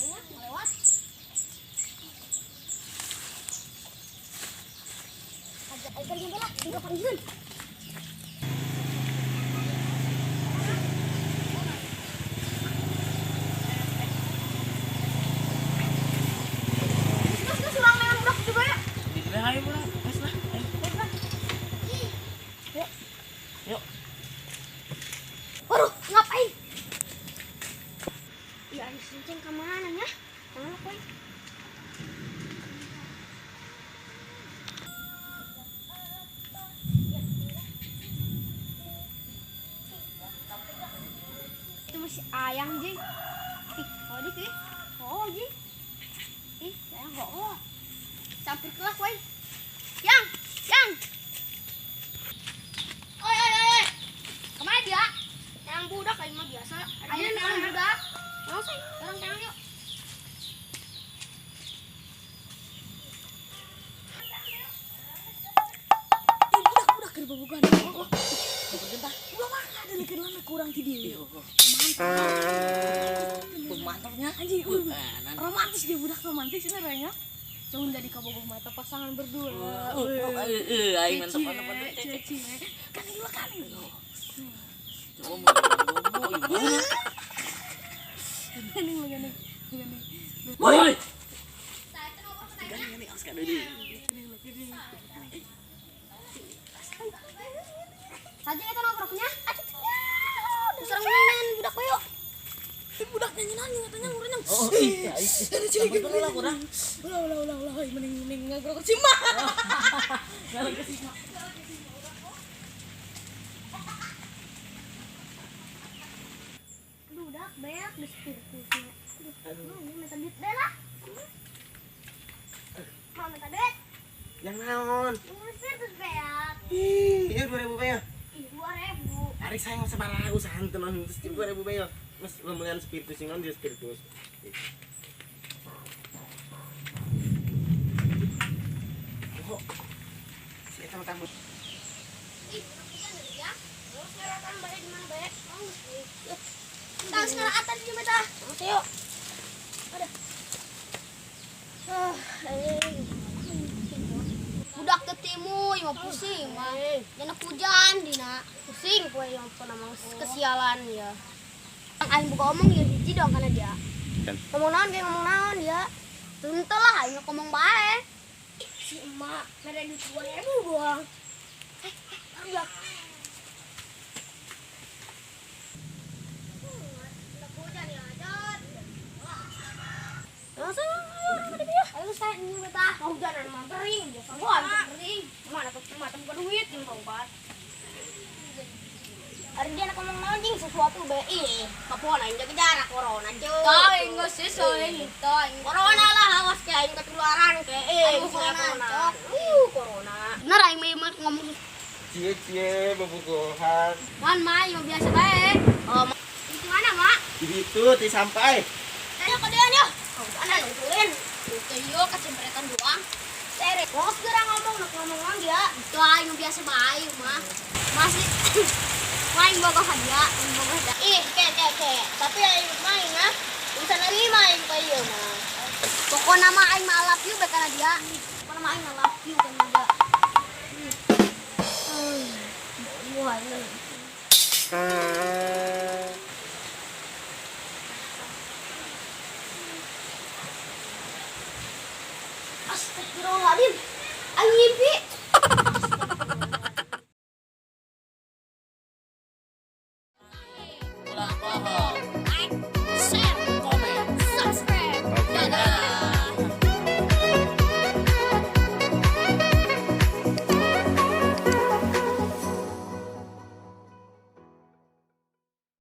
Kayaknya lewat. Agar yang bela, tinggal panggilin. Ayo pulang, mas lah, ayo. Yuk. Yuk. Waduh, ngapain? Ya, ayo sincing kemana ya? Jangan apa ya? Itu masih ayang, Jing. Ih, oh dik, ih. Oh, Jing. Ih, ayang kok. Oh. Campur kelas, woy. Yang. Oi. Kemana dia? Yang budak kayak mah biasa. Ayo yang budak. Mau sih, orang yang yuk. Budak gerbang bukan. Oh. Udah makan ada lagi lama kurang tidur. Mantapnya Anjing, romantis dia budak romantis sebenarnya. Cuma jadi kabogoh mata pasangan berdua. Aing mantap. Ceci. Kan ini makan ini. Coba mau ibu. Gini. Woi. Gani awas kan deui. Saja itu nongkrongnya. Serang main budak koyo. Budak nyanyi katanya ngurangnya. Oh iya. Campur dulu lah kurang. Ulah, mending ngagrok ke Cima. Jalan ke sini. Budak beak di spiritusnya. Aduh, ini minta duit deh lah. Mau minta duit? Yang naon? Ini spiritus beak. Iya 2000 bae. 2.000. Hari saya nggak sabar usaha tenan 2000 bae. Mas pembelian spiritus sing dia spiritus. Oh. Si eta mah tamu. Tahu sekarang juga beta. Ayo. Ada. Budak ketemu yang mau pusing mah. Jangan hujan dina. Pusing kowe yang nama kesialan ya. Yang aing buka omong ya hiji dong karena dia. Ngomong naon ya. Tentu lah aing ngomong bae. Si emak mere duit 2.000 doang. Budak. Ayo saya ini beta hujanan mah kering biasa kering mana bukan duit yang obat hari dia nak ngomong anjing sesuatu BI Papua aing jaga jarak corona cuy tahu enggak sih soalnya itu corona lah awas kayak aing ketularan kayak corona bener aing mah ngomong Cie bobogohan. man mah yang biasa bae di mana mak Di itu ti sampai. ayo ke dia yuk ana nungguin itu yuk kecemperetan doang serek ngos gerang ngomong dia itu aing biasa bae mah masih main boga hadiah ke tapi aing main ah bisa nerima aing kayu mah pokoknya mah aing mah love you bekana dia pokoknya mah aing mah love you kan dia wah ini Astagfirullahaladzim, aing ngimpi.